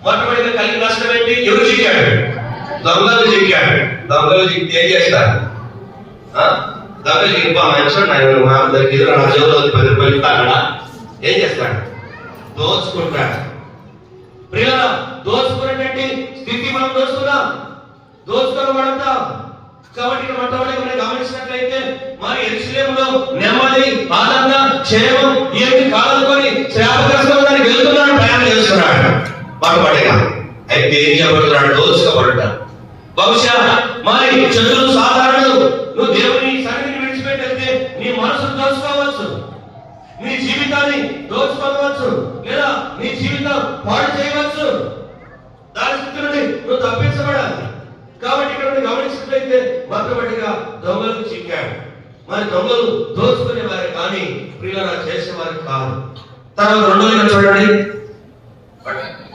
మొట్టమొదటిగా కలిగిన నష్టం ఏంటి? ఎవరు చిక్కాడు? దొంగలు చిక్కాడు. దొంగలు చిక్కితే ఏం చేస్తారు? దొంగలు చిక్కిపో మనిషి మా దగ్గర నా జోలో 10 రూపాయలు ఇస్తాడా? ఏం చేస్తాడు? దోచుకుంటాడు. ప్రియులారా, దోచుకునేటువంటి స్థితి మనం దోచుకోబడతాం. కాబట్టి మొట్టమొదటి మనం గమనించినట్లయితే మరి యెరూషలేములో నెమ్మది, ఆనంద, క్షేమం ఏమి కాదనుకొని శ్రాపగ్రస్తడానికి వెళ్తున్నాడు, ప్రయాణం చేస్తున్నాడు. మొట్టమొదటిగా అయితే ఏం చేయబడుతున్నాడు? దోచుకోబడతాడు. బహుశా మరి చదువులు సాధారణలు. నువ్వు దేవుని సన్నిధిని విడిచిపెట్టి వెళ్తే నీ మనసును దోచుకోవచ్చు, నీ జీవితాన్ని దోచుకోవచ్చు, లేదా నీ జీవితం పాడు చేయవచ్చు. దాని స్థితి నుండి నువ్వు తప్పించబడాలి. కాబట్టి ఇక్కడ గమనించినట్లయితే మొట్టమొదటిగా దొంగలకు చిక్కాడు. మరి దొంగలు దోచుకునేవారు కానీ ప్రియులారా చేసేవారు కాదు. తర్వాత రెండోదిగా చూడండి,